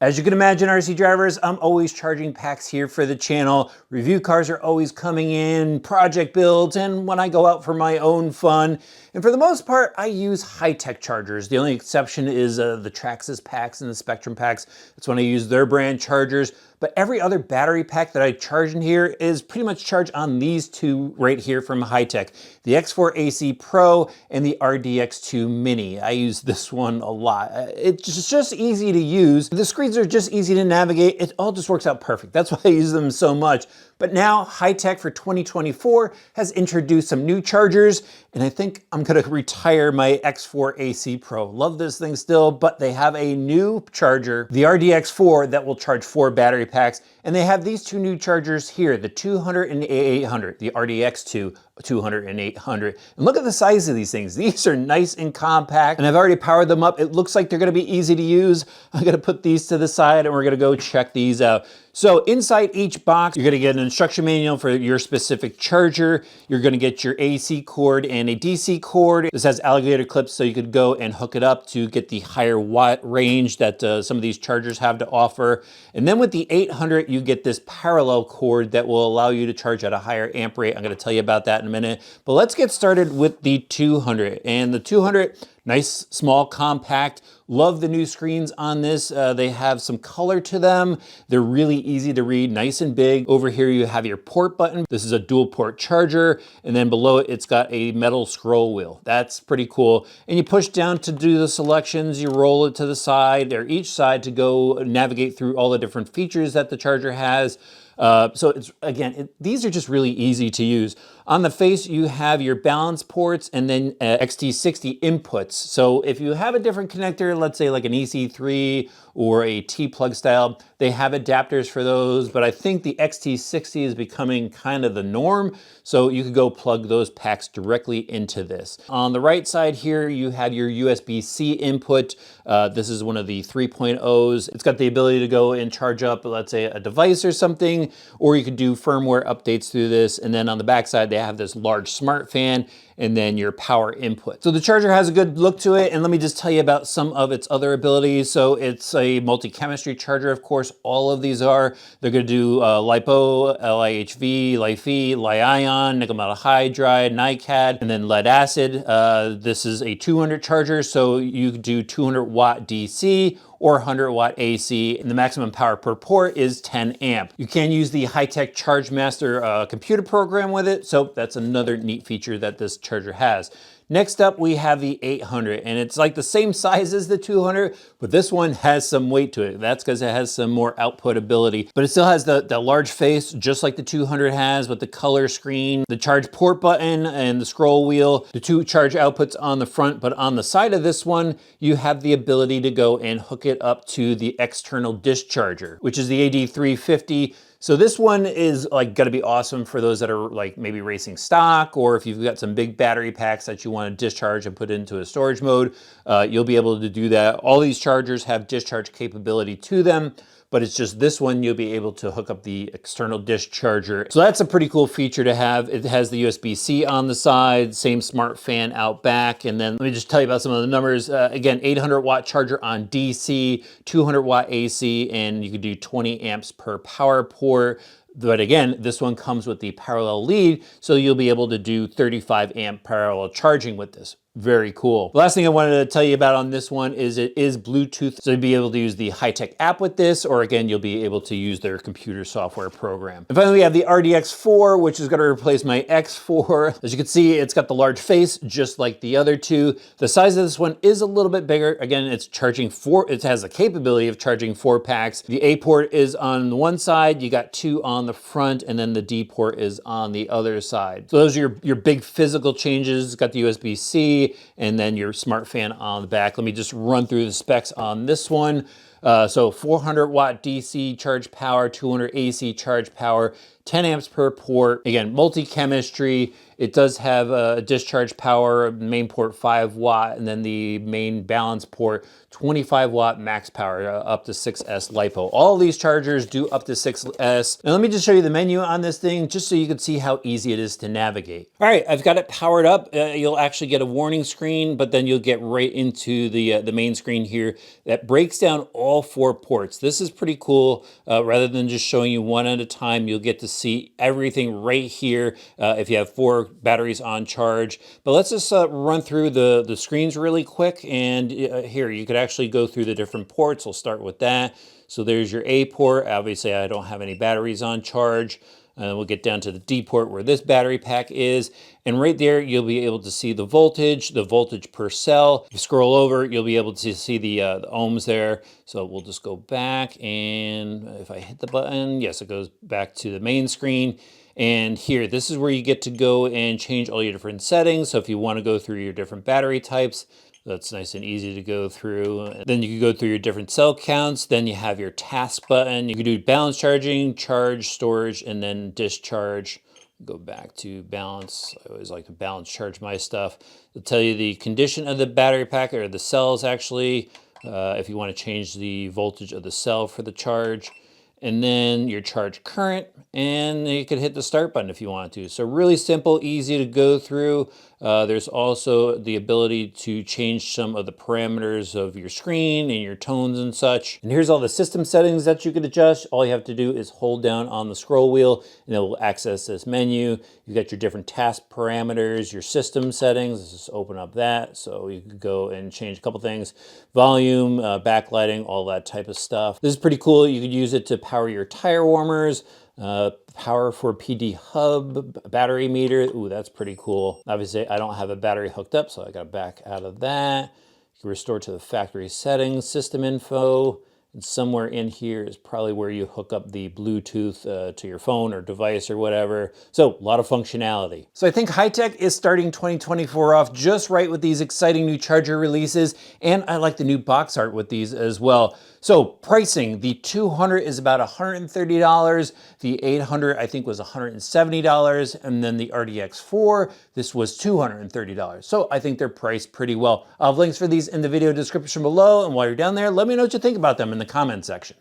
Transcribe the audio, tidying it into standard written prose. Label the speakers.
Speaker 1: As you can imagine, RC drivers, I'm always charging packs here for the channel. Review cars are always coming in, project builds, and when I go out for my own fun. And for the most part, I use Hitec chargers. The only exception is the Traxxas packs and the Spectrum packs. That's when I use their brand chargers. But every other battery pack that I charge in here is pretty much charged on these two right here from Hitec. The X4 AC Pro and the RDX2 Mini. I use this one a lot. It's just easy to use. The screens are just easy to navigate. It all just works out perfect. That's why I use them so much. But now Hitec for 2024 has introduced some new chargers, and I think I'm gonna retire my X4 AC Pro. Love this thing still, but they have a new charger, the RDX4, that will charge 4 battery packs, and they have these two new chargers here, the 200 and the 800, the RDX2 200 and 800. And look at the size of these things. These are nice and compact, and I've already powered them up. It looks like they're gonna be easy to use. I'm gonna put these to the side and we're gonna go check these out. So inside each box, you're gonna get an instruction manual for your specific charger. You're gonna get your AC cord and a DC cord. This has alligator clips so you could go and hook it up to get the higher watt range that some of these chargers have to offer. And then with the 800, you get this parallel cord that will allow you to charge at a higher amp rate. I'm gonna tell you about that in a minute. But let's get started with the 200. And the 200, nice, small, compact. Love the new screens on this. They have some color to them. They're really easy to read, nice and big. Over here you have your port button. This is a dual port charger. And then below it, it's got a metal scroll wheel. That's pretty cool. And you push down to do the selections. You roll it to the side or each side to go navigate through all the different features that the charger has. So it's, again, these are just really easy to use. On the face, you have your balance ports and then XT60 inputs. So if you have a different connector, let's say like an EC3 or a T-plug style, they have adapters for those, but I think the XT60 is becoming kind of the norm. So you could go plug those packs directly into this. On the right side here, you have your USB-C input. This is one of the 3.0s. It's got the ability to go and charge up, let's say, a device or something, or you could do firmware updates through this. And then on the back side, they have this large smart fan and then your power input. So the charger has a good look to it, and let me just tell you about some of its other abilities. So it's a multi-chemistry charger, of course, all of these are. They're gonna do LiPo, LiHV, Li-Fe, Li-ion, nickel metal hydride, NiCad, and then lead acid. This is a 200 charger, so you could do 200 watt DC or 100 watt AC, and the maximum power per port is 10 amp. You can use the Hitec Charge Master computer program with it, so that's another neat feature that this charger has. Next up, we have the 800, and it's like the same size as the 200, but this one has some weight to it. That's because it has some more output ability, but it still has the large face, just like the 200 has, with the color screen, the charge port button, and the scroll wheel, the two charge outputs on the front, but on the side of this one, you have the ability to go and hook it up to the external dish charger, which is the AD350. So this one is like gonna be awesome for those that are like maybe racing stock, or if you've got some big battery packs that you want to discharge and put into a storage mode, you'll be able to do that. All these chargers have discharge capability to them, but it's just this one you'll be able to hook up the external dish charger. So that's a pretty cool feature to have. It has the USB-C on the side, same smart fan out back. And then let me just tell you about some of the numbers. Again, 800 watt charger on DC, 200 watt AC, and you could do 20 amps per power port. But again, this one comes with the parallel lead, so you'll be able to do 35 amp parallel charging with this. Very cool. The last thing I wanted to tell you about on this one is it is Bluetooth. So you'll be able to use the Hitec app with this, or again, you'll be able to use their computer software program. And finally, we have the RDX4, which is gonna replace my X4. As you can see, it's got the large face, just like the other two. The size of this one is a little bit bigger. Again, it's charging it has the capability of charging 4 packs. The A port is on one side, you got 2 on the front, and then the D port is on the other side. So those are your big physical changes. It's got the USB-C, and then your smart fan on the back. Let me just run through the specs on this one. So 400 watt DC charge power, 200 AC charge power, 10 amps per port. Again, multi-chemistry. It does have a discharge power, main port 5 watt, and then the main balance port 25 watt max power, up to 6S LiPo. All these chargers do up to 6S. Now let me just show you the menu on this thing, just so you can see how easy it is to navigate. All right, I've got it powered up. You'll actually get a warning screen, but then you'll get right into the main screen here that breaks down all all 4 ports. This is pretty cool. Rather than just showing you one at a time, you'll get to see everything right here if you have 4 batteries on charge. But let's just run through the screens really quick. And here, you could actually go through the different ports. We'll start with that. So there's your A port. Obviously, I don't have any batteries on charge. We'll get down to the D port where this battery pack is. And right there, you'll be able to see the voltage per cell. If you scroll over, you'll be able to see the ohms there. So we'll just go back, and if I hit the button, yes, it goes back to the main screen. And here, this is where you get to go and change all your different settings. So if you want to go through your different battery types, that's nice and easy to go through. Then you can go through your different cell counts. Then you have your task button. You can do balance charging, charge, storage, and then discharge. Go back to balance. I always like to balance charge my stuff. It'll tell you the condition of the battery pack, or the cells actually, if you want to change the voltage of the cell for the charge. And then your charge current, and you could hit the start button if you want to. So really simple, easy to go through. There's also the ability to change some of the parameters of your screen and your tones and such. And here's all the system settings that you could adjust. All you have to do is hold down on the scroll wheel and it will access this menu. You've got your different task parameters, your system settings. Let's just open up that. So you could go and change a couple things. Volume, backlighting, all that type of stuff. This is pretty cool. You could use it to power your tire warmers, power for PD hub, battery meter. Ooh, that's pretty cool. Obviously, I don't have a battery hooked up, so I got to back out of that. You can restore to the factory settings, system info. And somewhere in here is probably where you hook up the Bluetooth to your phone or device or whatever. So a lot of functionality. So I think Hitec is starting 2024 off just right with these exciting new charger releases. And I like the new box art with these as well. So pricing, the 200 is about $130. The 800 I think was $170. And then the RDX 4, this was $230. So I think they're priced pretty well. I'll have links for these in the video description below. And while you're down there, let me know what you think about them in the comment section.